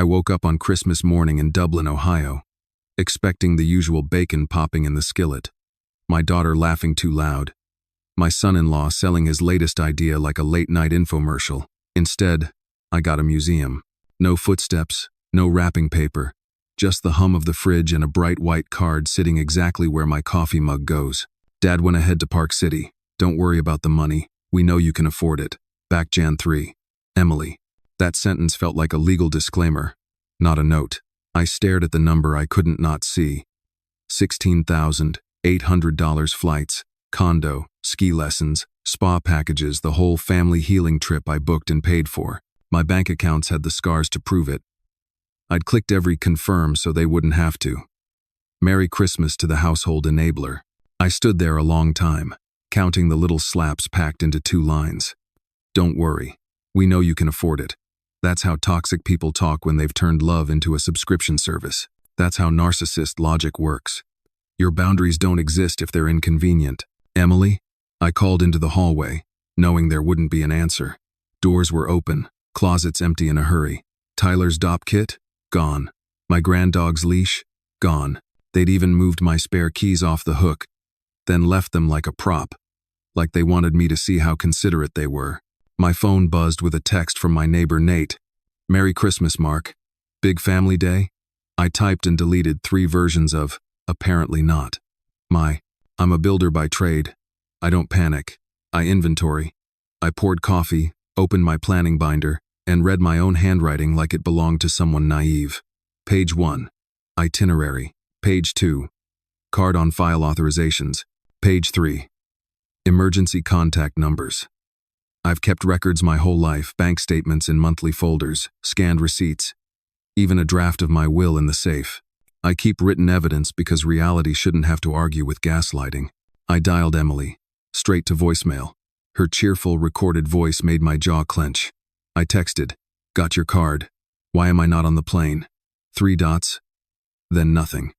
I woke up on Christmas morning in Dublin, Ohio, expecting the usual bacon popping in the skillet, my daughter laughing too loud, my son-in-law selling his latest idea like a late-night infomercial. Instead, I got a museum. No footsteps, no wrapping paper, just the hum of the fridge and a bright white card sitting exactly where my coffee mug goes. Dad went ahead to Park City. Don't worry about the money. We know you can afford it. Back Jan 3. Emily. That sentence felt like a legal disclaimer, not a note. I stared at the number I couldn't not see. $16,800 flights, condo, ski lessons, spa packages, the whole family healing trip I booked and paid for. My bank accounts had the scars to prove it. I'd clicked every confirm so they wouldn't have to. Merry Christmas to the household enabler. I stood there a long time, counting the little slaps packed into 2 lines. Don't worry. We know you can afford it. That's how toxic people talk when they've turned love into a subscription service. That's how narcissist logic works. Your boundaries don't exist if they're inconvenient. Emily? I called into the hallway, knowing there wouldn't be an answer. Doors were open, closets empty in a hurry. Tyler's dop kit? Gone. My granddog's leash? Gone. They'd even moved my spare keys off the hook, then left them like a prop, like they wanted me to see how considerate they were. My phone buzzed with a text from my neighbor Nate. Merry Christmas, Mark. Big family day? I typed and deleted 3 versions of apparently not. I'm a builder by trade. I don't panic. I inventory. I poured coffee, opened my planning binder, and read my own handwriting like it belonged to someone naive. Page 1. Itinerary. Page 2. Card on file authorizations. Page 3. Emergency contact numbers. I've kept records my whole life, bank statements in monthly folders, scanned receipts, even a draft of my will in the safe. I keep written evidence because reality shouldn't have to argue with gaslighting. I dialed Emily, straight to voicemail. Her cheerful, recorded voice made my jaw clench. I texted, got your card. Why am I not on the plane? 3 dots. Then nothing.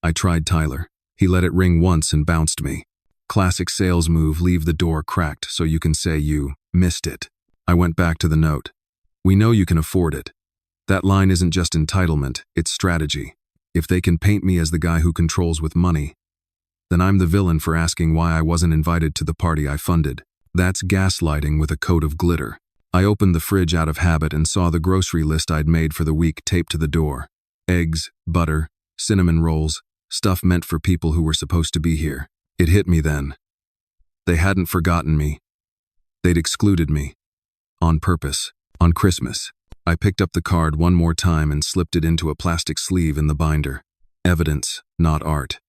I tried Tyler. He let it ring once and bounced me. Classic sales move, leave the door cracked so you can say you missed it. I went back to the note. We know you can afford it. That line isn't just entitlement, it's strategy. If they can paint me as the guy who controls with money, then I'm the villain for asking why I wasn't invited to the party I funded. That's gaslighting with a coat of glitter. I opened the fridge out of habit and saw the grocery list I'd made for the week taped to the door. Eggs, butter, cinnamon rolls, stuff meant for people who were supposed to be here. It hit me then. They hadn't forgotten me. They'd excluded me. On purpose. On Christmas. I picked up the card one more time and slipped it into a plastic sleeve in the binder. Evidence, not art.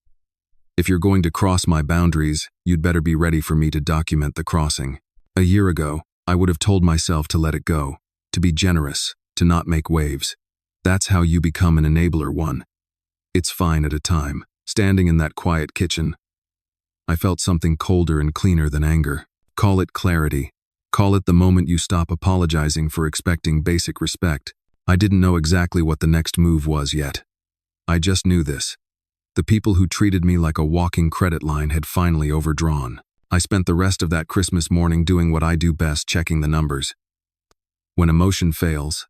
If you're going to cross my boundaries, you'd better be ready for me to document the crossing. A year ago, I would have told myself to let it go, to be generous, to not make waves. That's how you become an enabler one. It's fine at a time. Standing in that quiet kitchen, I felt something colder and cleaner than anger. Call it clarity. Call it the moment you stop apologizing for expecting basic respect. I didn't know exactly what the next move was yet. I just knew this. The people who treated me like a walking credit line had finally overdrawn. I spent the rest of that Christmas morning doing what I do best, checking the numbers. When emotion fails,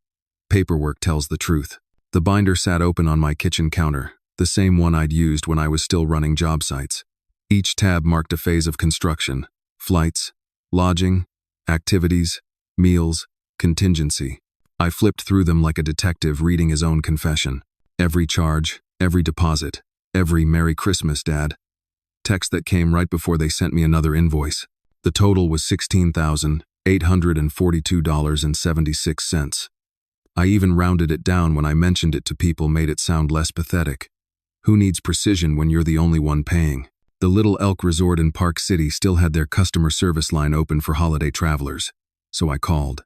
paperwork tells the truth. The binder sat open on my kitchen counter, the same one I'd used when I was still running job sites. Each tab marked a phase of construction: flights, lodging, activities, meals, contingency. I flipped through them like a detective reading his own confession. Every charge, every deposit, every Merry Christmas, Dad. Text that came right before they sent me another invoice. The total was $16,842.76. I even rounded it down when I mentioned it to people, made it sound less pathetic. Who needs precision when you're the only one paying? The Little Elk Resort in Park City still had their customer service line open for holiday travelers, so I called.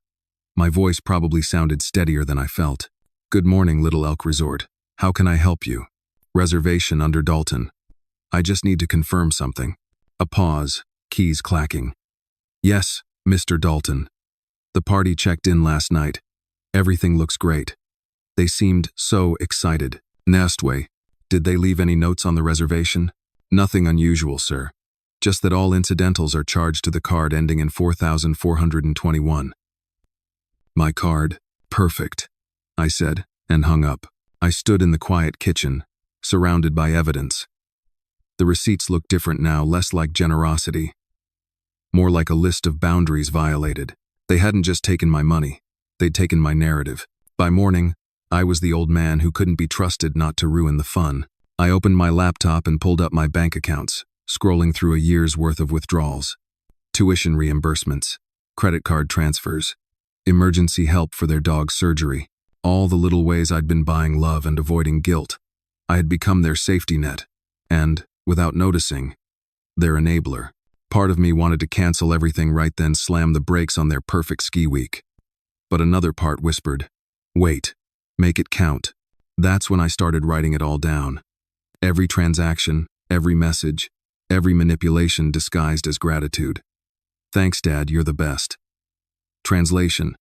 My voice probably sounded steadier than I felt. Good morning, Little Elk Resort. How can I help you? Reservation under Dalton. I just need to confirm something. A pause, keys clacking. Yes, Mr. Dalton. The party checked in last night. Everything looks great. They seemed so excited. Nastway, did they leave any notes on the reservation? Nothing unusual, sir. Just that all incidentals are charged to the card ending in 4,421. My card. Perfect, I said. and hung up. I stood in the quiet kitchen, surrounded by evidence. The receipts looked different now, less like generosity, more like a list of boundaries violated. They hadn't just taken my money, they'd taken my narrative. By morning, I was the old man who couldn't be trusted not to ruin the fun. I opened my laptop and pulled up my bank accounts, scrolling through a year's worth of withdrawals, tuition reimbursements, credit card transfers, emergency help for their dog's surgery, all the little ways I'd been buying love and avoiding guilt. I had become their safety net, and, without noticing, their enabler. Part of me wanted to cancel everything right then, slam the brakes on their perfect ski week. But another part whispered, wait, make it count. That's when I started writing it all down. Every transaction, every message, every manipulation disguised as gratitude. Thanks, Dad, you're the best. Translation: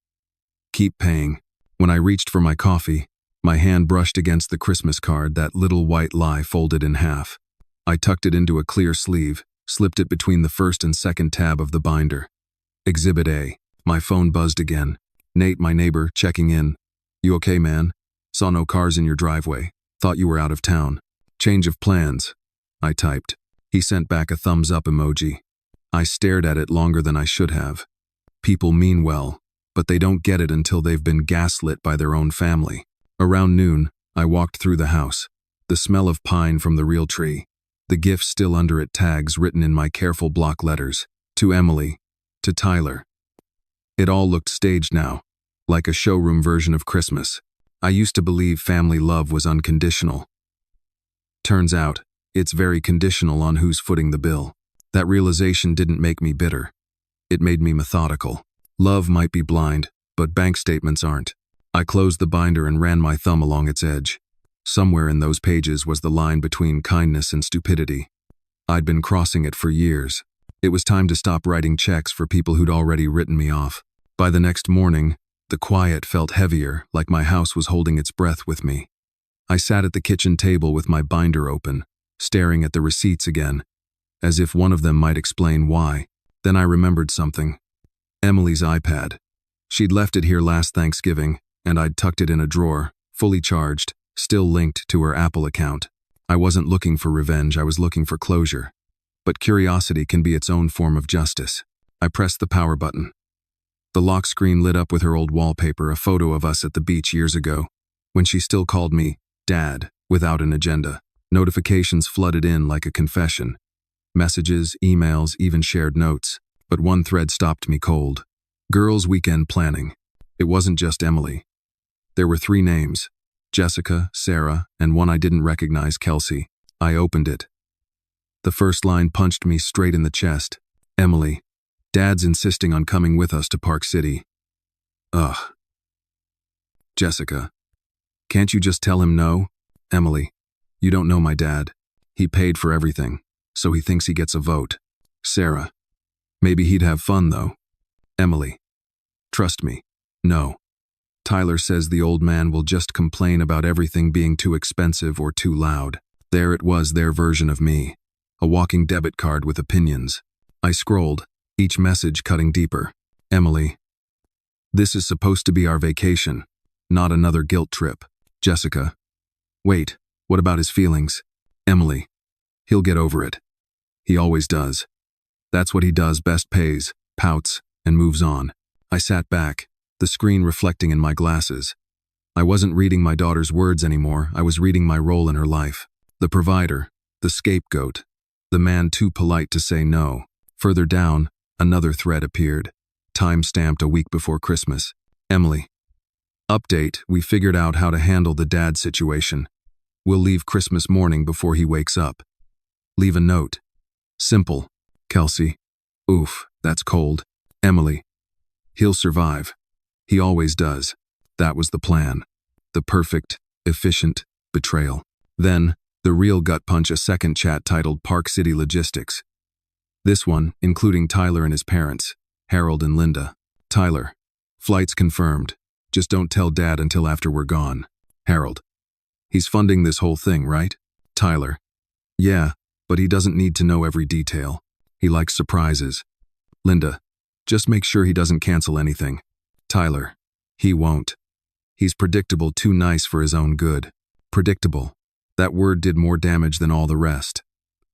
keep paying. When I reached for my coffee, my hand brushed against the Christmas card, that little white lie folded in half. I tucked it into a clear sleeve, slipped it between the first and second tab of the binder. Exhibit A. My phone buzzed again. Nate, my neighbor, checking in. You okay, man? Saw no cars in your driveway. Thought you were out of town. Change of plans, I typed. He sent back a thumbs up emoji. I stared at it longer than I should have. People mean well, but they don't get it until they've been gaslit by their own family. Around noon, I walked through the house. The smell of pine from the real tree. The gift still under it, tags written in my careful block letters. To Emily. To Tyler. It all looked staged now, like a showroom version of Christmas. I used to believe family love was unconditional. Turns out, it's very conditional on who's footing the bill. That realization didn't make me bitter. It made me methodical. Love might be blind, but bank statements aren't. I closed the binder and ran my thumb along its edge. Somewhere in those pages was the line between kindness and stupidity. I'd been crossing it for years. It was time to stop writing checks for people who'd already written me off. By the next morning, the quiet felt heavier, like my house was holding its breath with me. I sat at the kitchen table with my binder open, staring at the receipts again, as if one of them might explain why. Then I remembered something. Emily's iPad. She'd left it here last Thanksgiving, and I'd tucked it in a drawer, fully charged, still linked to her Apple account. I wasn't looking for revenge, I was looking for closure. But curiosity can be its own form of justice. I pressed the power button. The lock screen lit up with her old wallpaper, a photo of us at the beach years ago, when she still called me Dad, without an agenda. Notifications flooded in like a confession. Messages, emails, even shared notes. But one thread stopped me cold. Girls' weekend planning. It wasn't just Emily. There were 3 names: Jessica, Sarah, and one I didn't recognize, Kelsey. I opened it. The first line punched me straight in the chest. Emily. Dad's insisting on coming with us to Park City. Ugh. Jessica. Can't you just tell him no? Emily. You don't know my dad. He paid for everything, so he thinks he gets a vote. Sarah. Maybe he'd have fun though. Emily. Trust me. No. Tyler says the old man will just complain about everything being too expensive or too loud. There it was, their version of me. A walking debit card with opinions. I scrolled, each message cutting deeper. Emily. This is supposed to be our vacation, not another guilt trip. Jessica. Wait, what about his feelings? Emily. He'll get over it. He always does. That's what he does best, pays, pouts, and moves on. I sat back, the screen reflecting in my glasses. I wasn't reading my daughter's words anymore, I was reading my role in her life. The provider, the scapegoat, the man too polite to say no. Further down, another thread appeared, time-stamped a week before Christmas. Emily. Update, we figured out how to handle the dad situation. We'll leave Christmas morning before he wakes up. Leave a note. Simple. Kelsey. Oof, that's cold. Emily. He'll survive. He always does. That was the plan. The perfect, efficient betrayal. Then, the real gut punch, a second chat titled Park City Logistics. This one, including Tyler and his parents, Harold and Linda. Tyler. Flights confirmed. Just don't tell Dad until after we're gone. Harold. He's funding this whole thing, right? Tyler. Yeah, but he doesn't need to know every detail. He likes surprises. Linda. Just make sure he doesn't cancel anything. Tyler. He won't. He's predictable, too nice for his own good. Predictable. That word did more damage than all the rest.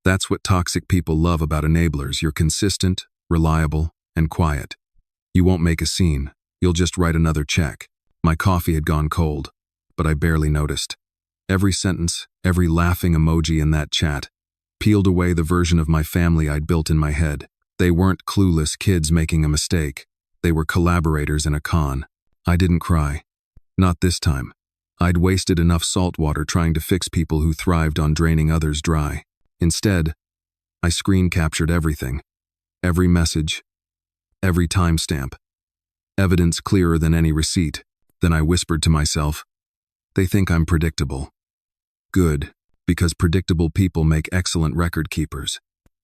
That's what toxic people love about enablers. You're consistent, reliable, and quiet. You won't make a scene. You'll just write another check. My coffee had gone cold, but I barely noticed. Every sentence, every laughing emoji in that chat peeled away the version of my family I'd built in my head. They weren't clueless kids making a mistake. They were collaborators in a con. I didn't cry. Not this time. I'd wasted enough salt water trying to fix people who thrived on draining others dry. Instead, I screen captured everything. Every message. Every timestamp. Evidence clearer than any receipt. Then I whispered to myself, they think I'm predictable. Good, because predictable people make excellent record keepers.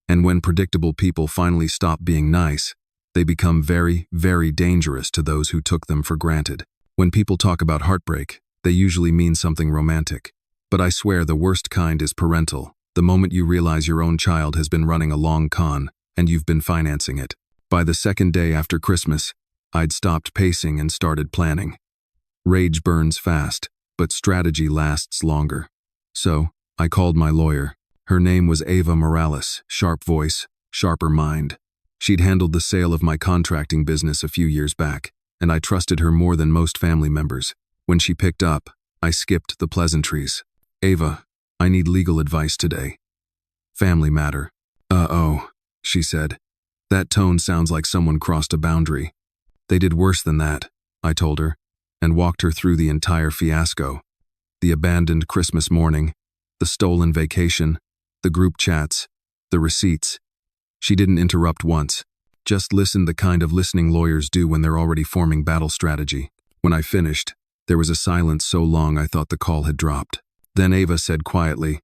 And when predictable people finally stop being nice, they become very, very dangerous to those who took them for granted. When people talk about heartbreak, they usually mean something romantic. But I swear the worst kind is parental. The moment you realize your own child has been running a long con, and you've been financing it. By the second day after Christmas, I'd stopped pacing and started planning. Rage burns fast, but strategy lasts longer. So, I called my lawyer. Her name was Ava Morales, sharp voice, sharper mind. She'd handled the sale of my contracting business a few years back, and I trusted her more than most family members. When she picked up, I skipped the pleasantries. Ava, I need legal advice today. Family matter. Uh-oh, she said. That tone sounds like someone crossed a boundary. They did worse than that, I told her, and walked her through the entire fiasco. The abandoned Christmas morning, the stolen vacation, the group chats, the receipts. She didn't interrupt once, just listened the kind of listening lawyers do when they're already forming battle strategy. When I finished, there was a silence so long I thought the call had dropped. Then Ava said quietly,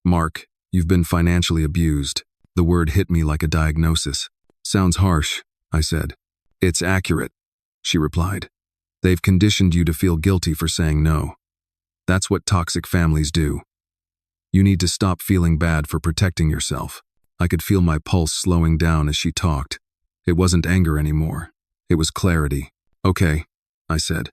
Mark, you've been financially abused. The word hit me like a diagnosis. Sounds harsh, I said. It's accurate, she replied. They've conditioned you to feel guilty for saying no. That's what toxic families do. You need to stop feeling bad for protecting yourself. I could feel my pulse slowing down as she talked. It wasn't anger anymore. It was clarity. Okay, I said.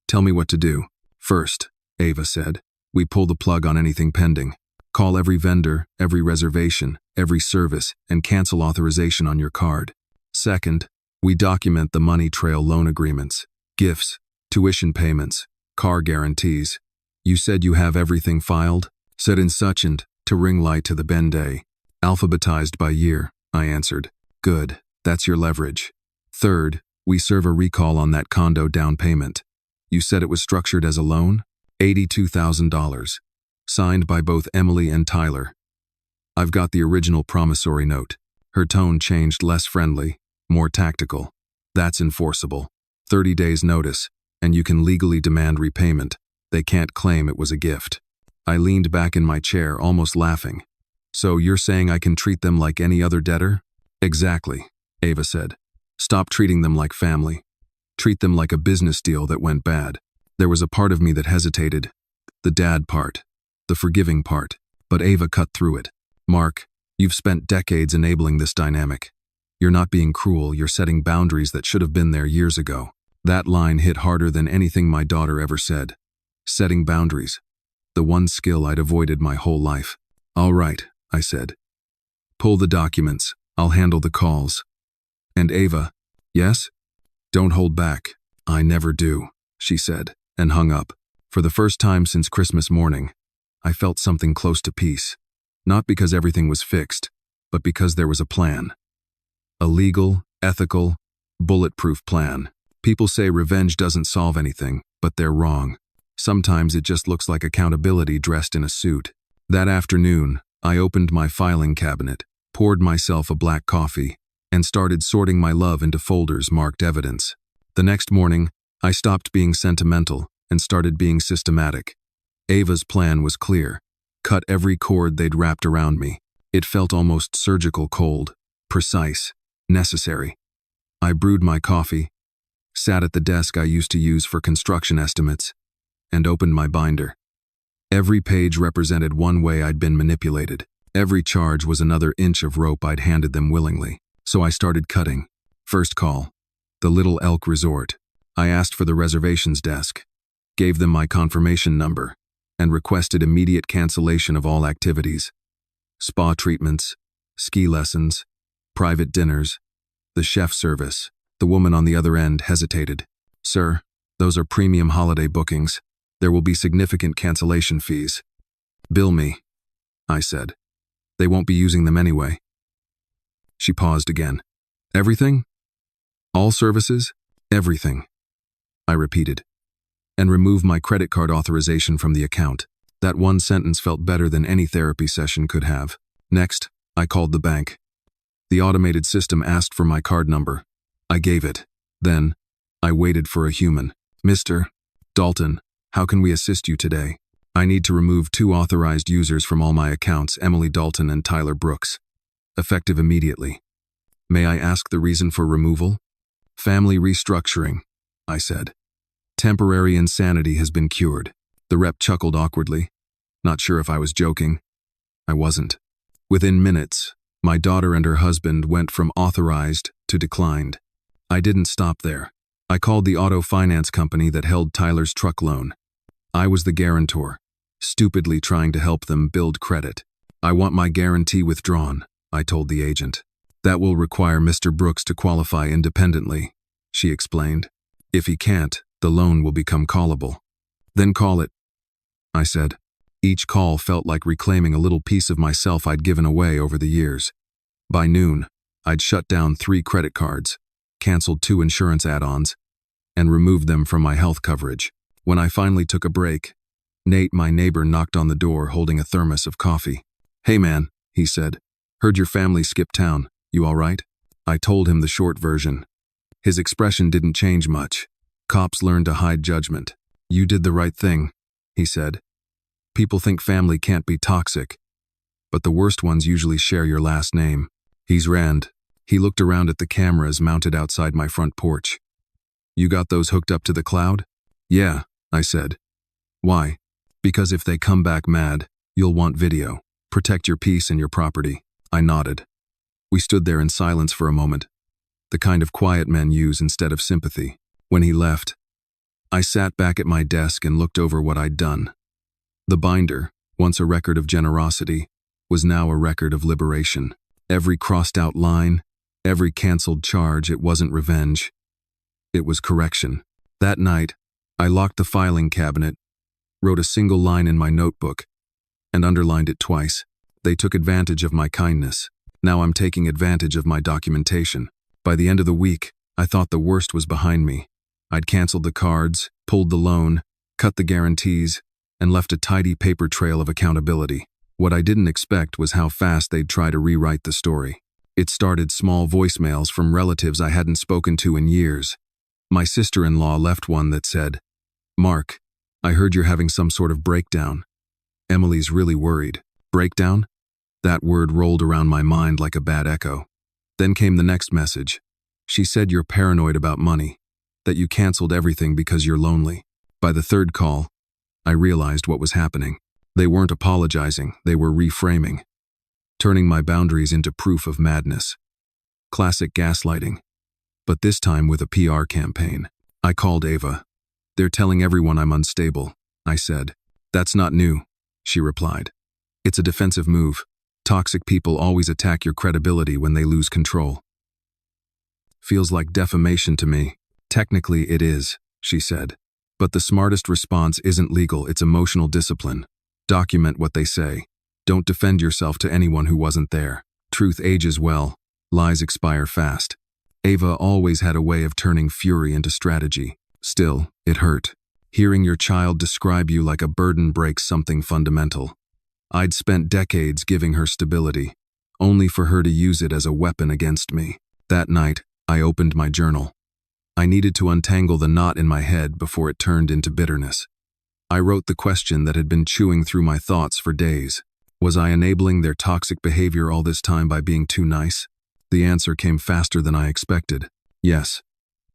Tell me what to do. First, Ava said, we pull the plug on anything pending. Call every vendor, every reservation, every service, and cancel authorization on your card. Second, we document the money trail loan agreements, gifts, tuition payments, car guarantees. You said you have everything filed? Said in such and to ring light to the Ben Day. Alphabetized by year, I answered. Good, that's your leverage. Third, we serve a recall on that condo down payment. You said it was structured as a loan? $82,000. Signed by both Emily and Tyler. I've got the original promissory note. Her tone changed, less friendly, more tactical. That's enforceable. 30 days notice, and you can legally demand repayment. They can't claim it was a gift. I leaned back in my chair, almost laughing. So you're saying I can treat them like any other debtor? Exactly, Ava said. Stop treating them like family. Treat them like a business deal that went bad. There was a part of me that hesitated. The dad part. The forgiving part. But Ava cut through it. Mark, you've spent decades enabling this dynamic. You're not being cruel, you're setting boundaries that should have been there years ago. That line hit harder than anything my daughter ever said. Setting boundaries. The one skill I'd avoided my whole life. All right, I said. Pull the documents. I'll handle the calls. And Ava, yes? Don't hold back. I never do, she said, and hung up. For the first time since Christmas morning, I felt something close to peace. Not because everything was fixed, but because there was a plan. A legal, ethical, bulletproof plan. People say revenge doesn't solve anything, but they're wrong. Sometimes it just looks like accountability dressed in a suit. That afternoon, I opened my filing cabinet, poured myself a black coffee, and started sorting my love into folders marked evidence. The next morning, I stopped being sentimental and started being systematic. Ava's plan was clear. Cut every cord they'd wrapped around me. It felt almost surgical cold, precise, necessary. I brewed my coffee, sat at the desk I used to use for construction estimates, and opened my binder. Every page represented one way I'd been manipulated. Every charge was another inch of rope I'd handed them willingly. So I started cutting. First call. The Little Elk Resort. I asked for the reservations desk. gave them my confirmation number, and requested immediate cancellation of all activities. Spa treatments, ski lessons, private dinners, the chef service. The woman on the other end hesitated. "Sir, those are premium holiday bookings. There will be significant cancellation fees." "Bill me," I said. "They won't be using them anyway." She paused again. "Everything? All services? Everything," I repeated, "and remove my credit card authorization from the account." That one sentence felt better than any therapy session could have. Next, I called the bank. The automated system asked for my card number. I gave it. Then, I waited for a human. "Mr. Dalton, how can we assist you today? I need to remove 2 authorized users from all my accounts, Emily Dalton and Tyler Brooks. Effective immediately. May I ask the reason for removal?" "Family restructuring," I said. "Temporary insanity has been cured." The rep chuckled awkwardly. Not sure if I was joking. I wasn't. Within minutes, my daughter and her husband went from authorized to declined. I didn't stop there. I called the auto finance company that held Tyler's truck loan. I was the guarantor, stupidly trying to help them build credit. "I want my guarantee withdrawn," I told the agent. "That will require Mr. Brooks to qualify independently," she explained. "If he can't, the loan will become callable." "Then call it," I said. Each call felt like reclaiming a little piece of myself I'd given away over the years. By noon, I'd shut down 3 credit cards, canceled 2 insurance add-ons, and removed them from my health coverage. When I finally took a break, Nate, my neighbor, knocked on the door holding a thermos of coffee. "Hey man," he said. "Heard your family skipped town. You all right?" I told him the short version. His expression didn't change much. Cops learn to hide judgment. "You did the right thing," he said. "People think family can't be toxic, but the worst ones usually share your last name." He's Rand. He looked around at the cameras mounted outside my front porch. "You got those hooked up to the cloud?" "Yeah," I said. "Why?" "Because if they come back mad, you'll want video. Protect your peace and your property." I nodded. We stood there in silence for a moment, the kind of quiet men use instead of sympathy. When he left, I sat back at my desk and looked over what I'd done. The binder, once a record of generosity, was now a record of liberation. Every crossed-out line, every canceled charge, it wasn't revenge. It was correction. That night, I locked the filing cabinet, wrote a single line in my notebook, and underlined it twice. They took advantage of my kindness. Now I'm taking advantage of my documentation. By the end of the week, I thought the worst was behind me. I'd canceled the cards, pulled the loan, cut the guarantees, and left a tidy paper trail of accountability. What I didn't expect was how fast they'd try to rewrite the story. It started small voicemails from relatives I hadn't spoken to in years. My sister-in-law left one that said, "Mark, I heard you're having some sort of breakdown. Emily's really worried." Breakdown? That word rolled around my mind like a bad echo. Then came the next message. "She said you're paranoid about money, that you canceled everything because you're lonely." By the third call, I realized what was happening. They weren't apologizing, they were reframing, turning my boundaries into proof of madness. Classic gaslighting, but this time with a PR campaign. I called Ava. "They're telling everyone I'm unstable," I said. "That's not new," she replied. "It's a defensive move. Toxic people always attack your credibility when they lose control." "Feels like defamation to me." "Technically it is," she said. "But the smartest response isn't legal, it's emotional discipline. Document what they say. Don't defend yourself to anyone who wasn't there. Truth ages well, lies expire fast." Ava always had a way of turning fury into strategy. Still, it hurt. Hearing your child describe you like a burden breaks something fundamental. I'd spent decades giving her stability, only for her to use it as a weapon against me. That night, I opened my journal. I needed to untangle the knot in my head before it turned into bitterness. I wrote the question that had been chewing through my thoughts for days. Was I enabling their toxic behavior all this time by being too nice? The answer came faster than I expected. Yes.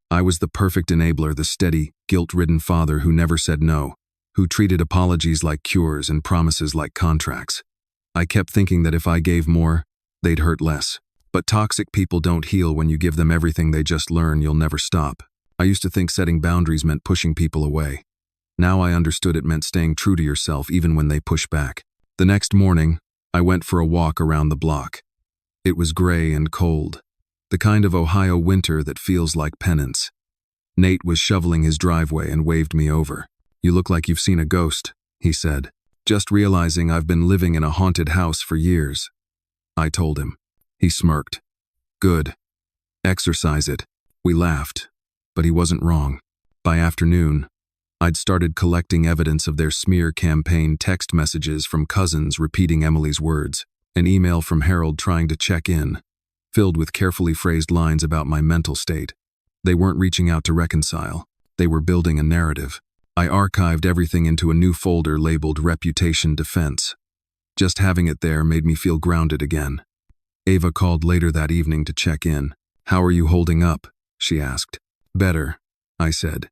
I was the perfect enabler, the steady, guilt-ridden father who never said no, who treated apologies like cures and promises like contracts. I kept thinking that if I gave more, they'd hurt less. But toxic people don't heal when you give them everything, they just learn you'll never stop. I used to think setting boundaries meant pushing people away. Now I understood it meant staying true to yourself even when they push back. The next morning, I went for a walk around the block. It was gray and cold, the kind of Ohio winter that feels like penance. Nate was shoveling his driveway and waved me over. "You look like you've seen a ghost," he said. "Just realizing I've been living in a haunted house for years." I told him. He smirked. "Good. Exercise it." We laughed, but he wasn't wrong. By afternoon, I'd started collecting evidence of their smear campaign, text messages from cousins repeating Emily's words, an email from Harold trying to check in, filled with carefully phrased lines about my mental state. They weren't reaching out to reconcile. They were building a narrative. I archived everything into a new folder labeled Reputation Defense. Just having it there made me feel grounded again. Ava called later that evening to check in. "How are you holding up?" she asked. "Better," I said.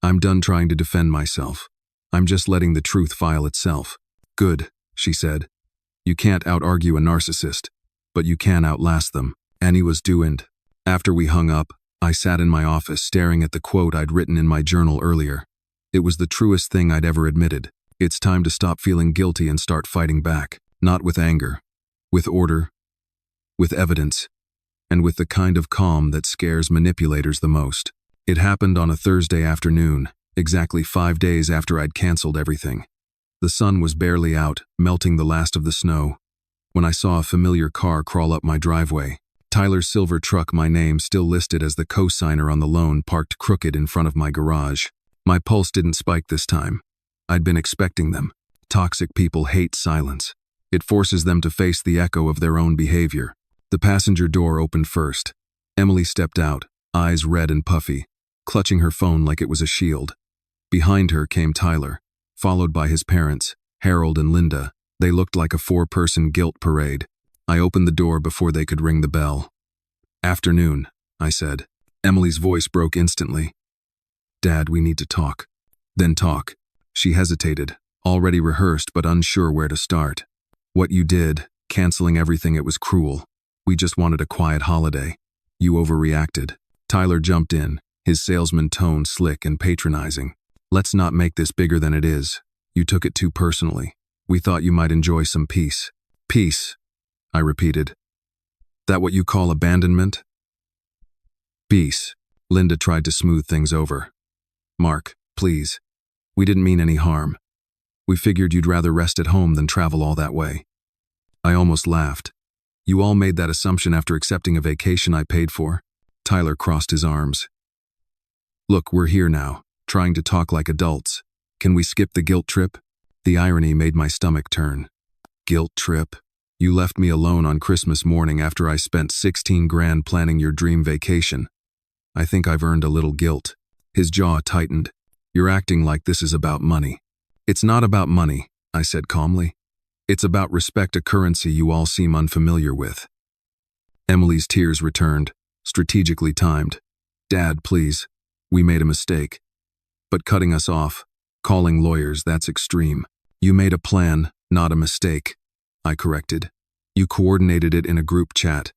"I'm done trying to defend myself. I'm just letting the truth file itself." "Good," she said. "You can't out-argue a narcissist, but you can outlast them." Annie was doing. After we hung up, I sat in my office staring at the quote I'd written in my journal earlier. It was the truest thing I'd ever admitted. It's time to stop feeling guilty and start fighting back. Not with anger, with order, with evidence, and with the kind of calm that scares manipulators the most. It happened on a Thursday afternoon, exactly 5 days after I'd canceled everything. The sun was barely out, melting the last of the snow, when I saw a familiar car crawl up my driveway. Tyler's silver truck, my name still listed as the co-signer on the loan, parked crooked in front of my garage. My pulse didn't spike this time. I'd been expecting them. Toxic people hate silence. It forces them to face the echo of their own behavior. The passenger door opened first. Emily stepped out, eyes red and puffy, clutching her phone like it was a shield. Behind her came Tyler, followed by his parents, Harold and Linda. They looked like a 4-person guilt parade. I opened the door before they could ring the bell. "Afternoon," I said. Emily's voice broke instantly. "Dad, we need to talk." "Then talk." She hesitated, already rehearsed but unsure where to start. "What you did, canceling everything, it was cruel. We just wanted a quiet holiday. You overreacted." Tyler jumped in, his salesman tone slick and patronizing. "Let's not make this bigger than it is. You took it too personally. We thought you might enjoy some peace." "Peace," I repeated. "That what you call abandonment?" "Peace." Linda tried to smooth things over. "Mark, please. We didn't mean any harm. We figured you'd rather rest at home than travel all that way." I almost laughed. "You all made that assumption after accepting a vacation I paid for?" Tyler crossed his arms. "Look, we're here now, trying to talk like adults. Can we skip the guilt trip?" The irony made my stomach turn. "Guilt trip? You left me alone on Christmas morning after I spent 16 grand planning your dream vacation. I think I've earned a little guilt." His jaw tightened. "You're acting like this is about money." "It's not about money," I said calmly. "It's about respect, a currency you all seem unfamiliar with." Emily's tears returned, strategically timed. "Dad, please. We made a mistake. But cutting us off, calling lawyers, that's extreme. You made a plan, not a mistake," I corrected. "You coordinated it in a group chat.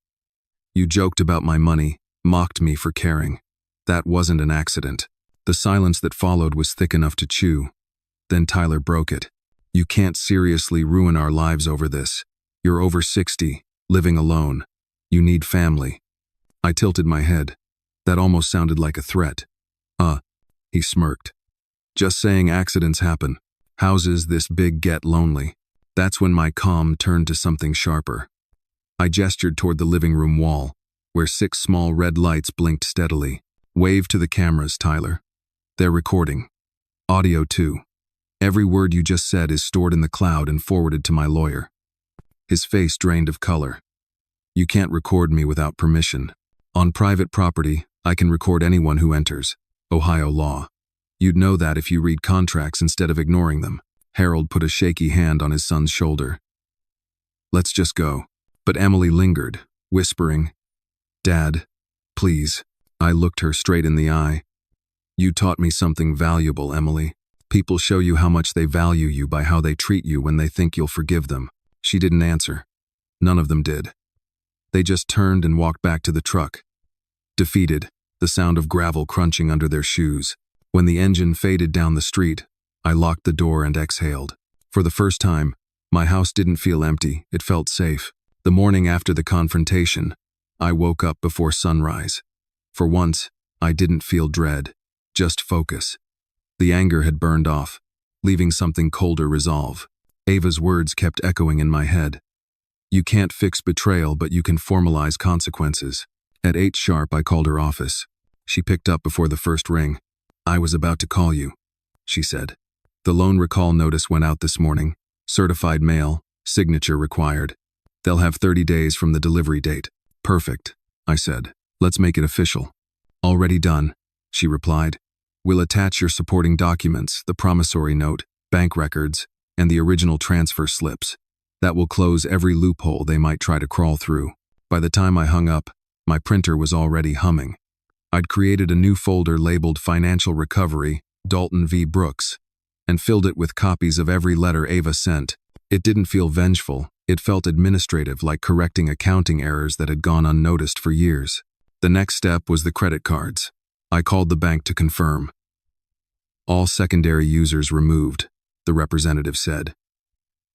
You joked about my money, mocked me for caring. That wasn't an accident." The silence that followed was thick enough to chew. Then Tyler broke it. "You can't seriously ruin our lives over this. You're over 60, living alone. You need family." I tilted my head. That almost sounded like a threat. He smirked. "Just saying accidents happen. Houses this big get lonely." That's when my calm turned to something sharper. I gestured toward the living room wall, where 6 small red lights blinked steadily. "Wave to the cameras, Tyler. They're recording. Audio too. Every word you just said is stored in the cloud and forwarded to my lawyer." His face drained of color. "You can't record me without permission. On private property, I can record anyone who enters. Ohio law. You'd know that if you read contracts instead of ignoring them." Harold put a shaky hand on his son's shoulder. "Let's just go." But Emily lingered, whispering, "Dad, please." I looked her straight in the eye. "You taught me something valuable, Emily. People show you how much they value you by how they treat you when they think you'll forgive them." She didn't answer. None of them did. They just turned and walked back to the truck. Defeated, the sound of gravel crunching under their shoes. When the engine faded down the street, I locked the door and exhaled. For the first time, my house didn't feel empty, it felt safe. The morning after the confrontation, I woke up before sunrise. For once, I didn't feel dread, just focus. The anger had burned off, leaving something colder resolve. Ava's words kept echoing in my head. You can't fix betrayal, but you can formalize consequences. At 8 sharp, I called her office. She picked up before the first ring. I was about to call you, she said. The loan recall notice went out this morning. Certified mail, signature required. They'll have 30 days from the delivery date. Perfect, I said. Let's make it official. Already done, she replied. We'll attach your supporting documents, the promissory note, bank records, and the original transfer slips. That will close every loophole they might try to crawl through. By the time I hung up, my printer was already humming. I'd created a new folder labeled Financial Recovery, Dalton v. Brooks, and filled it with copies of every letter Ava sent. It didn't feel vengeful, it felt administrative, like correcting accounting errors that had gone unnoticed for years. The next step was the credit cards. I called the bank to confirm. All secondary users removed, the representative said.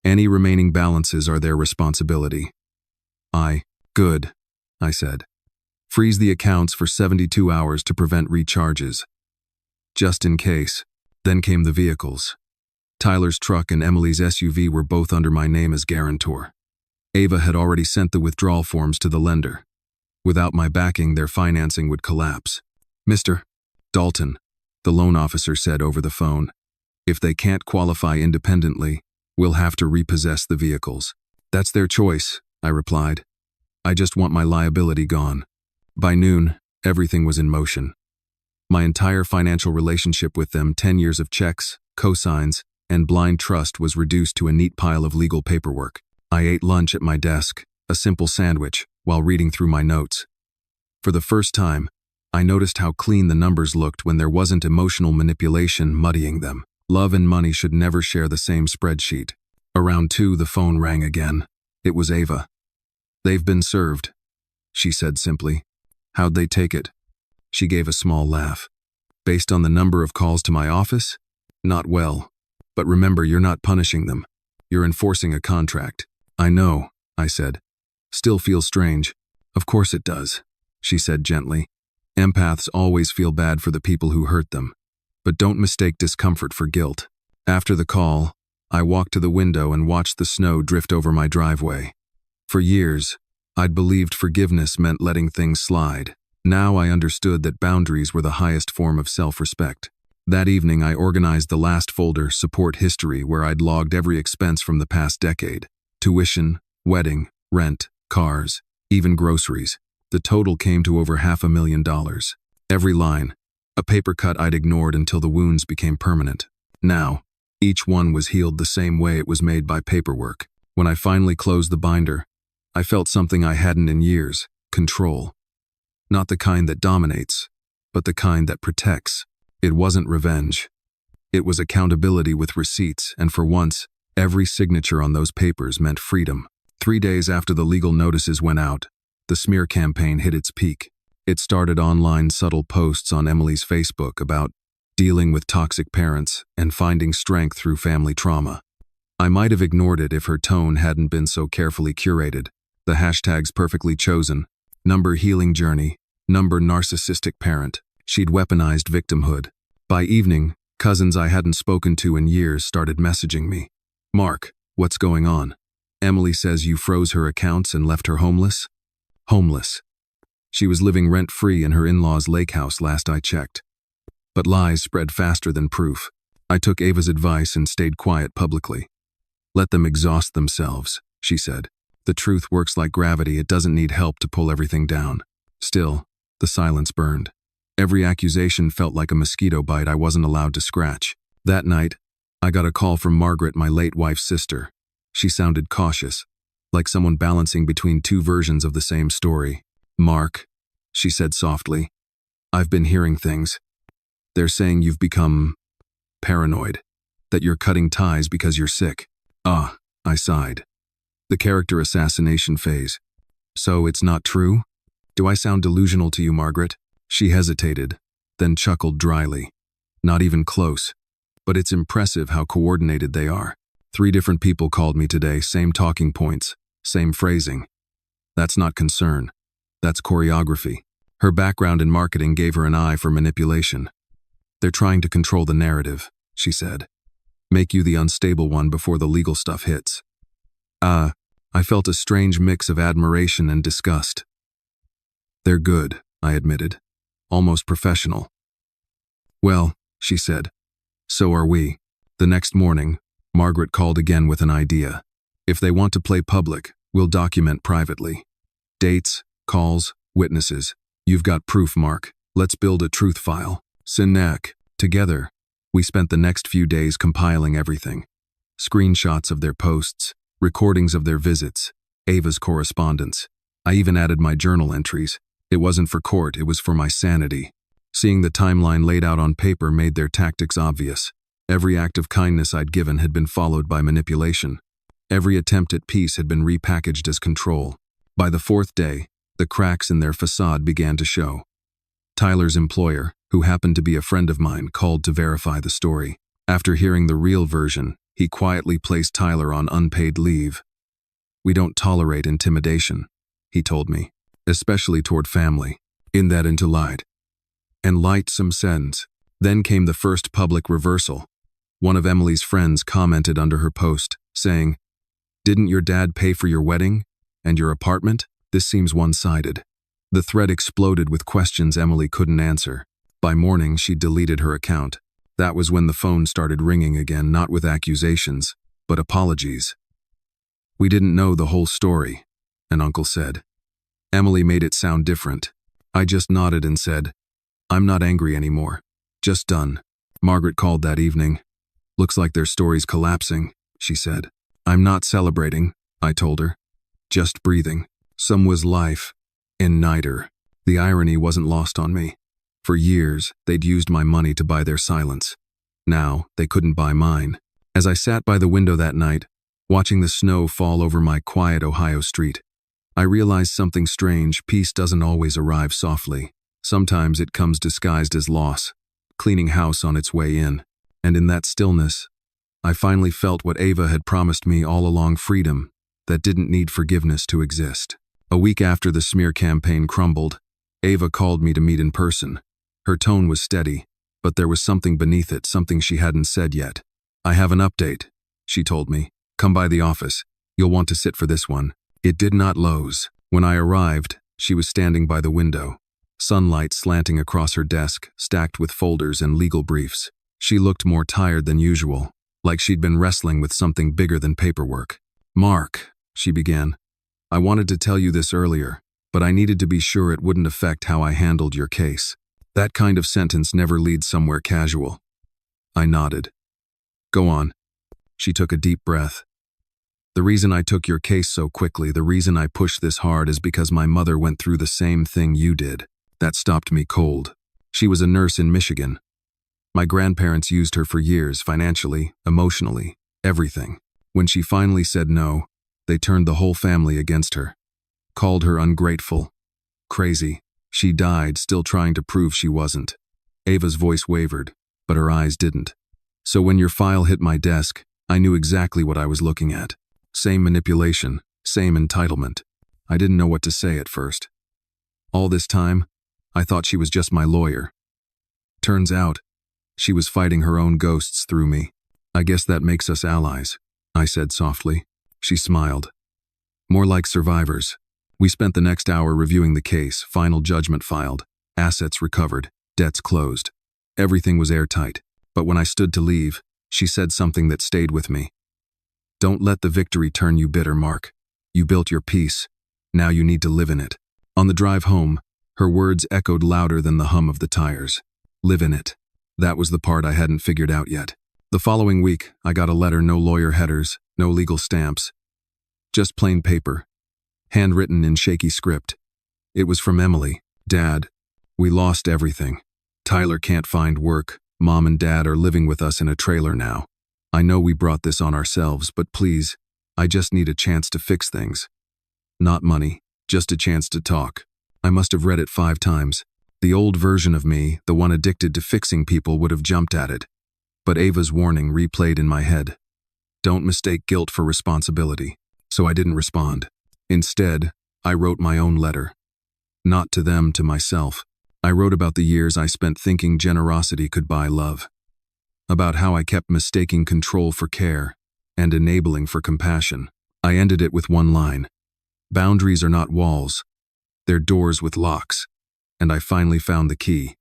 Any remaining balances are their responsibility. Good, I said. Freeze the accounts for 72 hours to prevent recharges. Just in case. Then came the vehicles. Tyler's truck and Emily's SUV were both under my name as guarantor. Ava had already sent the withdrawal forms to the lender. Without my backing, their financing would collapse. Mr. Dalton, the loan officer said over the phone, if they can't qualify independently, we'll have to repossess the vehicles. That's their choice, I replied. I just want my liability gone. By noon, everything was in motion. My entire financial relationship with them, 10 years of checks, cosigns, and blind trust, was reduced to a neat pile of legal paperwork. I ate lunch at my desk, a simple sandwich, while reading through my notes. For the first time, I noticed how clean the numbers looked when there wasn't emotional manipulation muddying them. Love and money should never share the same spreadsheet. Around 2, the phone rang again. It was Ava. They've been served, she said simply. How'd they take it? She gave a small laugh. Based on the number of calls to my office? Not well. But remember, you're not punishing them. You're enforcing a contract. I know, I said. Still feels strange. Of course it does, she said gently. Empaths always feel bad for the people who hurt them. But don't mistake discomfort for guilt. After the call, I walked to the window and watched the snow drift over my driveway. For years, I'd believed forgiveness meant letting things slide. Now I understood that boundaries were the highest form of self-respect. That evening, I organized the last folder, Support History, where I'd logged every expense from the past decade. Tuition, wedding, rent, cars, even groceries. The total came to over $500,000. Every line, a paper cut I'd ignored until the wounds became permanent. Now, each one was healed the same way it was made by paperwork. When I finally closed the binder, I felt something I hadn't in years: control. Not the kind that dominates, but the kind that protects. It wasn't revenge. It was accountability with receipts, and for once, every signature on those papers meant freedom. 3 days after the legal notices went out, the smear campaign hit its peak. It started online subtle posts on Emily's Facebook about dealing with toxic parents and finding strength through family trauma. I might have ignored it if her tone hadn't been so carefully curated. The hashtags perfectly chosen. Number healing journey. Number narcissistic parent. She'd weaponized victimhood. By evening, cousins I hadn't spoken to in years started messaging me. Mark, what's going on? Emily says you froze her accounts and left her homeless? Homeless. She was living rent-free in her in-laws' lake house last I checked. But lies spread faster than proof. I took Ava's advice and stayed quiet publicly. Let them exhaust themselves, she said. The truth works like gravity, it doesn't need help to pull everything down. Still, the silence burned. Every accusation felt like a mosquito bite I wasn't allowed to scratch. That night, I got a call from Margaret, my late wife's sister. She sounded cautious, like someone balancing between 2 versions of the same story. Mark, she said softly, I've been hearing things. They're saying you've become paranoid, that you're cutting ties because you're sick. Ah, I sighed. The character assassination phase. So it's not true? Do I sound delusional to you, Margaret? She hesitated, then chuckled dryly. Not even close. but it's impressive how coordinated they are. 3 different people called me today, same talking points, same phrasing. That's not concern. That's choreography. Her background in marketing gave her an eye for manipulation. They're trying to control the narrative, she said. Make you the unstable one before the legal stuff hits. I felt a strange mix of admiration and disgust. They're good, I admitted. Almost professional. Well, she said. So are we. The next morning, Margaret called again with an idea. If they want to play public, we'll document privately. Dates, calls, witnesses. You've got proof, Mark. Let's build a truth file. Sinek. Together, we spent the next few days compiling everything. Screenshots of their posts, recordings of their visits, Ava's correspondence. I even added my journal entries. It wasn't for court, it was for my sanity. Seeing the timeline laid out on paper made their tactics obvious. Every act of kindness I'd given had been followed by manipulation. Every attempt at peace had been repackaged as control. By the 4th day, the cracks in their facade began to show. Tyler's employer, who happened to be a friend of mine, called to verify the story. After hearing the real version, he quietly placed Tyler on unpaid leave. We don't tolerate intimidation, he told me, especially toward family. In that into lied. And light some sense. Then came the first public reversal. One of Emily's friends commented under her post, saying, "Didn't your dad pay for your wedding? And your apartment? This seems one-sided." The thread exploded with questions Emily couldn't answer. By morning, she deleted her account. That was when the phone started ringing again, not with accusations, but apologies. "We didn't know the whole story," an uncle said. Emily made it sound different. I just nodded and said, "I'm not angry anymore. Just done." Margaret called that evening. "Looks like their story's collapsing," she said. "I'm not celebrating," I told her. "Just breathing. Some was life. In neither." The irony wasn't lost on me. For years, they'd used my money to buy their silence. Now, they couldn't buy mine. As I sat by the window that night, watching the snow fall over my quiet Ohio street, I realized something strange. Peace doesn't always arrive softly. Sometimes it comes disguised as loss, cleaning house on its way in. And in that stillness, I finally felt what Ava had promised me all along: freedom that didn't need forgiveness to exist. A week after the smear campaign crumbled, Ava called me to meet in person. Her tone was steady, but there was something beneath it, something she hadn't said yet. "I have an update," she told me. "Come by the office. You'll want to sit for this one." It did not lose. When I arrived, she was standing by the window, sunlight slanting across her desk, stacked with folders and legal briefs. She looked more tired than usual, like she'd been wrestling with something bigger than paperwork. "Mark," she began, "I wanted to tell you this earlier, but I needed to be sure it wouldn't affect how I handled your case. That kind of sentence never leads somewhere casual." I nodded. "Go on." She took a deep breath. "The reason I took your case so quickly, the reason I pushed this hard, is because my mother went through the same thing you did. That stopped me cold. She was a nurse in Michigan. My grandparents used her for years, financially, emotionally, everything. When she finally said no, they turned the whole family against her. Called her ungrateful. Crazy. She died, still trying to prove she wasn't." Ava's voice wavered, but her eyes didn't. "So when your file hit my desk, I knew exactly what I was looking at. Same manipulation, same entitlement. I didn't know what to say at first. All this time, I thought she was just my lawyer. Turns out, she was fighting her own ghosts through me. I guess that makes us allies," I said softly. She smiled. "More like survivors." We spent the next hour reviewing the case, final judgment filed, assets recovered, debts closed. Everything was airtight, but when I stood to leave, she said something that stayed with me. "Don't let the victory turn you bitter, Mark. You built your peace. Now you need to live in it." On the drive home, her words echoed louder than the hum of the tires. Live in it. That was the part I hadn't figured out yet. The following week, I got a letter, no lawyer headers, no legal stamps. Just plain paper, handwritten in shaky script. It was from Emily. "Dad, we lost everything. Tyler can't find work. Mom and Dad are living with us in a trailer now. I know we brought this on ourselves, but please, I just need a chance to fix things. Not money, just a chance to talk." I must have read it 5 times. The old version of me, the one addicted to fixing people, would have jumped at it. but Ava's warning replayed in my head. Don't mistake guilt for responsibility. So I didn't respond. Instead, I wrote my own letter. Not to them, to myself. I wrote about the years I spent thinking generosity could buy love. About how I kept mistaking control for care and enabling for compassion. I ended it with one line. Boundaries are not walls. They're doors with locks. And I finally found the key.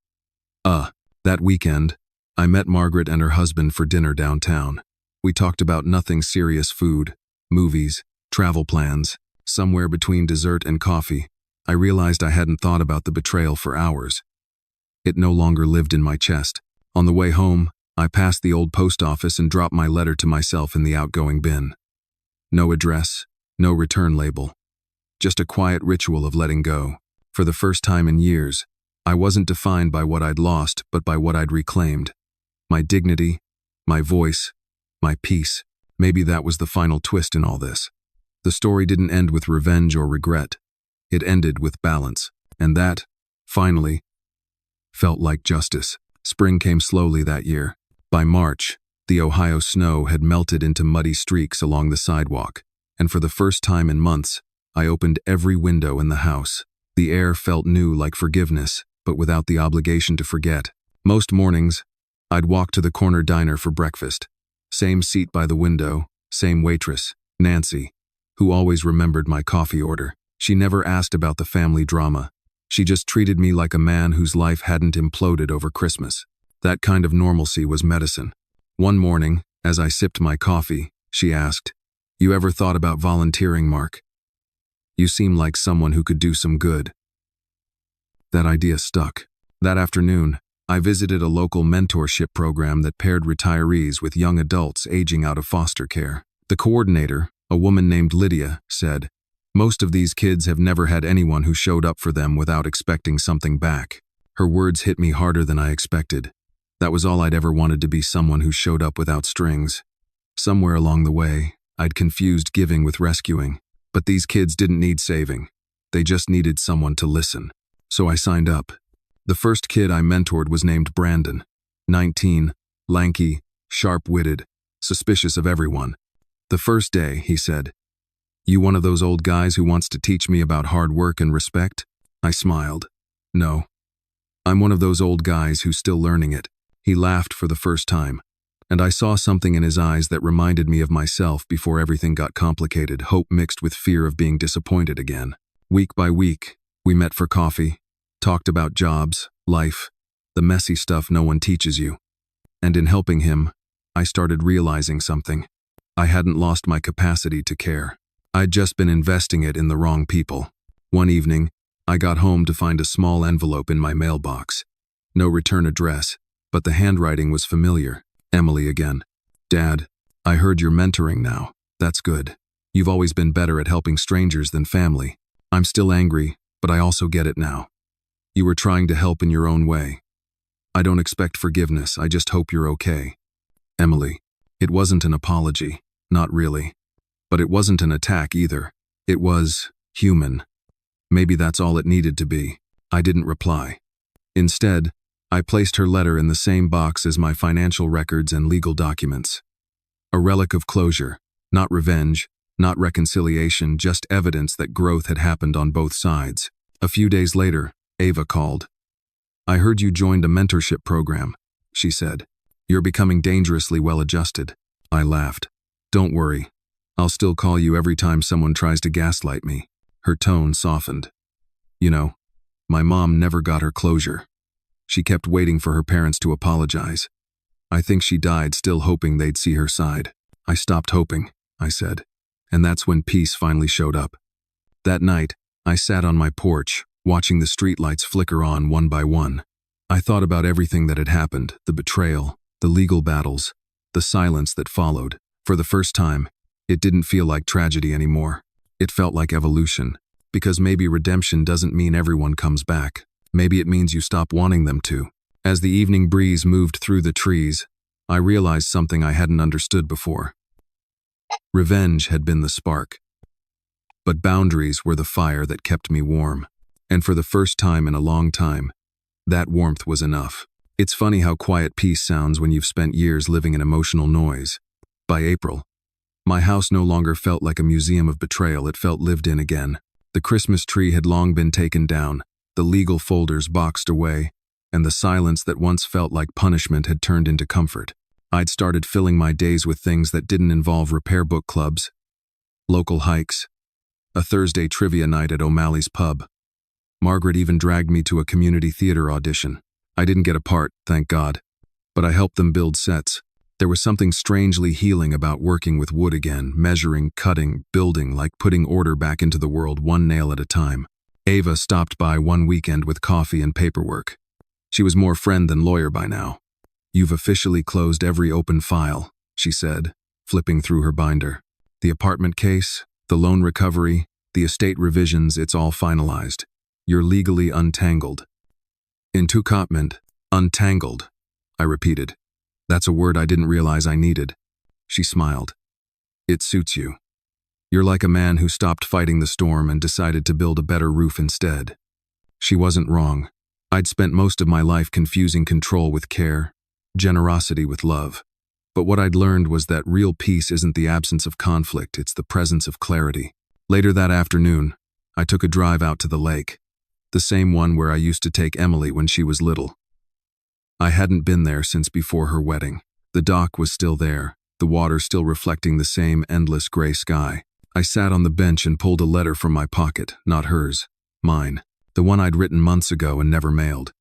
That weekend, I met Margaret and her husband for dinner downtown. We talked about nothing serious: food, movies, travel plans. Somewhere between dessert and coffee, I realized I hadn't thought about the betrayal for hours. It no longer lived in my chest. On the way home, I passed the old post office and dropped my letter to myself in the outgoing bin. No address, no return label. Just a quiet ritual of letting go. For the first time in years, I wasn't defined by what I'd lost, but by what I'd reclaimed. My dignity, my voice, my peace. Maybe that was the final twist in all this. The story didn't end with revenge or regret. It ended with balance. And that, finally, felt like justice. Spring came slowly that year. By March, the Ohio snow had melted into muddy streaks along the sidewalk, and for the first time in months, I opened every window in the house. The air felt new, like forgiveness, but without the obligation to forget. Most mornings, I'd walk to the corner diner for breakfast. Same seat by the window, same waitress, Nancy, who always remembered my coffee order. She never asked about the family drama. She just treated me like a man whose life hadn't imploded over Christmas. That kind of normalcy was medicine. One morning, as I sipped my coffee, she asked, "You ever thought about volunteering, Mark? You seem like someone who could do some good." That idea stuck. That afternoon, I visited a local mentorship program that paired retirees with young adults aging out of foster care. The coordinator, a woman named Lydia, said, "Most of these kids have never had anyone who showed up for them without expecting something back." Her words hit me harder than I expected. That was all I'd ever wanted, to be someone who showed up without strings. Somewhere along the way, I'd confused giving with rescuing. But these kids didn't need saving. They just needed someone to listen. So I signed up. The first kid I mentored was named Brandon. 19, lanky, sharp-witted, suspicious of everyone. The first day, he said, "You one of those old guys who wants to teach me about hard work and respect?" I smiled. "No. I'm one of those old guys who's still learning it." He laughed for the first time, and I saw something in his eyes that reminded me of myself before everything got complicated, hope mixed with fear of being disappointed again. Week by week, we met for coffee, talked about jobs, life, the messy stuff no one teaches you. And in helping him, I started realizing something. I hadn't lost my capacity to care. I'd just been investing it in the wrong people. One evening, I got home to find a small envelope in my mailbox. No return address, but the handwriting was familiar. Emily again. "Dad, I heard you're mentoring now. That's good. You've always been better at helping strangers than family. I'm still angry, but I also get it now. You were trying to help in your own way. I don't expect forgiveness, I just hope you're okay." Emily. It wasn't an apology, not really. But it wasn't an attack either. It was human. Maybe that's all it needed to be. I didn't reply. Instead, I placed her letter in the same box as my financial records and legal documents. A relic of closure, not revenge, not reconciliation, just evidence that growth had happened on both sides. A few days later, Ava called. "I heard you joined a mentorship program," she said. "You're becoming dangerously well-adjusted." I laughed. "Don't worry. I'll still call you every time someone tries to gaslight me." Her tone softened. "You know, my mom never got her closure. She kept waiting for her parents to apologize. I think she died still hoping they'd see her side." "I stopped hoping," I said. And that's when peace finally showed up. That night, I sat on my porch, watching the streetlights flicker on one by one. I thought about everything that had happened, the betrayal, the legal battles, the silence that followed. For the first time, it didn't feel like tragedy anymore. It felt like evolution. Because maybe redemption doesn't mean everyone comes back. Maybe it means you stop wanting them to. As the evening breeze moved through the trees, I realized something I hadn't understood before. Revenge had been the spark. But boundaries were the fire that kept me warm. And for the first time in a long time, that warmth was enough. It's funny how quiet peace sounds when you've spent years living in emotional noise. By April, my house no longer felt like a museum of betrayal, it felt lived in again. The Christmas tree had long been taken down, the legal folders boxed away, and the silence that once felt like punishment had turned into comfort. I'd started filling my days with things that didn't involve repair book clubs, local hikes, a Thursday trivia night at O'Malley's pub. Margaret even dragged me to a community theater audition. I didn't get a part, thank God, but I helped them build sets. There was something strangely healing about working with wood again, measuring, cutting, building, like putting order back into the world one nail at a time. Ava stopped by one weekend with coffee and paperwork. She was more friend than lawyer by now. "You've officially closed every open file," she said, flipping through her binder. "The apartment case, the loan recovery, the estate revisions, it's all finalized. You're legally untangled." "Entitlement, untangled," I repeated. "That's a word I didn't realize I needed." She smiled. "It suits you. You're like a man who stopped fighting the storm and decided to build a better roof instead." She wasn't wrong. I'd spent most of my life confusing control with care, generosity with love. But what I'd learned was that real peace isn't the absence of conflict, it's the presence of clarity. Later that afternoon, I took a drive out to the lake, the same one where I used to take Emily when she was little. I hadn't been there since before her wedding. The dock was still there, the water still reflecting the same endless gray sky. I sat on the bench and pulled a letter from my pocket, not hers, mine, the one I'd written months ago and never mailed.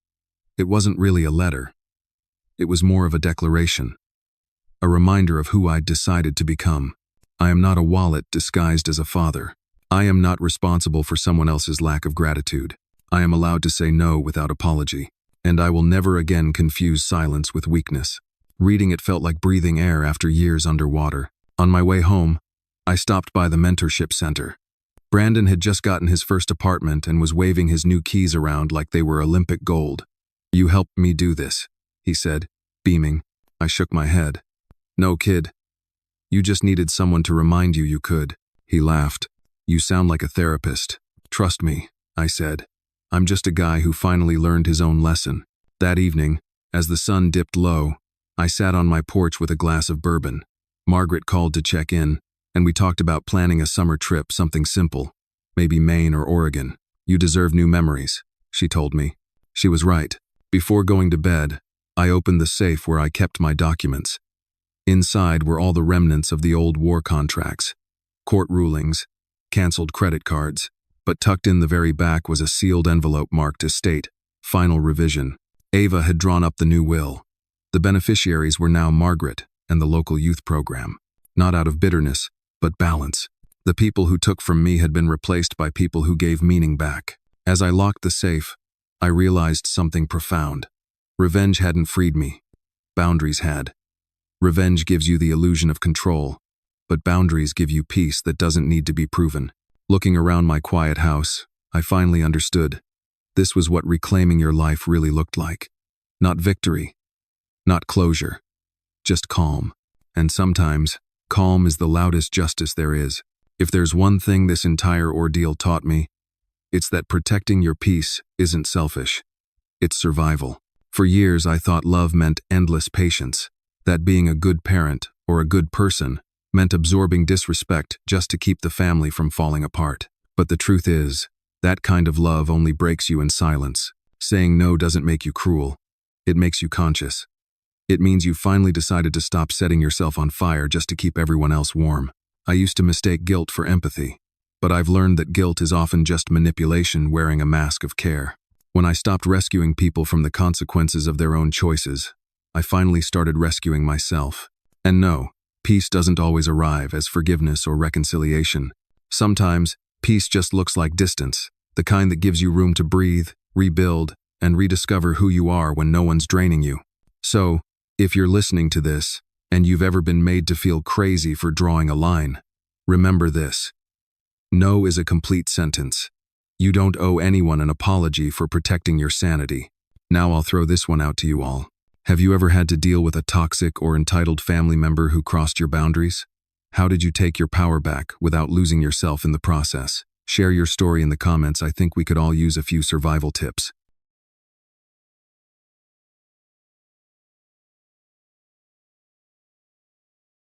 It wasn't really a letter. It was more of a declaration, a reminder of who I'd decided to become. I am not a wallet disguised as a father. I am not responsible for someone else's lack of gratitude. I am allowed to say no without apology, and I will never again confuse silence with weakness. Reading it felt like breathing air after years underwater. On my way home, I stopped by the mentorship center. Brandon had just gotten his first apartment and was waving his new keys around like they were Olympic gold. "You helped me do this," he said, beaming. I shook my head. "No, kid. You just needed someone to remind you you could." He laughed. "You sound like a therapist." "Trust me," I said. "I'm just a guy who finally learned his own lesson." That evening, as the sun dipped low, I sat on my porch with a glass of bourbon. Margaret called to check in, and we talked about planning a summer trip, something simple, maybe Maine or Oregon. "You deserve new memories," she told me. She was right. Before going to bed, I opened the safe where I kept my documents. Inside were all the remnants of the old war contracts, court rulings, canceled credit cards, but tucked in the very back was a sealed envelope marked Estate, Final Revision. Ava had drawn up the new will. The beneficiaries were now Margaret and the local youth program. Not out of bitterness, but balance. The people who took from me had been replaced by people who gave meaning back. As I locked the safe, I realized something profound. Revenge hadn't freed me. Boundaries had. Revenge gives you the illusion of control, but boundaries give you peace that doesn't need to be proven. Looking around my quiet house, I finally understood. This was what reclaiming your life really looked like. Not victory, not closure, just calm. And sometimes, calm is the loudest justice there is. If there's one thing this entire ordeal taught me, it's that protecting your peace isn't selfish. It's survival. For years, I thought love meant endless patience, that being a good parent or a good person meant absorbing disrespect just to keep the family from falling apart. But the truth is, that kind of love only breaks you in silence. Saying no doesn't make you cruel. It makes you conscious. It means you finally decided to stop setting yourself on fire just to keep everyone else warm. I used to mistake guilt for empathy, but I've learned that guilt is often just manipulation wearing a mask of care. When I stopped rescuing people from the consequences of their own choices, I finally started rescuing myself. And no, peace doesn't always arrive as forgiveness or reconciliation. Sometimes, peace just looks like distance, the kind that gives you room to breathe, rebuild, and rediscover who you are when no one's draining you. So, if you're listening to this, and you've ever been made to feel crazy for drawing a line, remember this. No is a complete sentence. You don't owe anyone an apology for protecting your sanity. Now I'll throw this one out to you all. Have you ever had to deal with a toxic or entitled family member who crossed your boundaries? How did you take your power back without losing yourself in the process? Share your story in the comments. I think we could all use a few survival tips.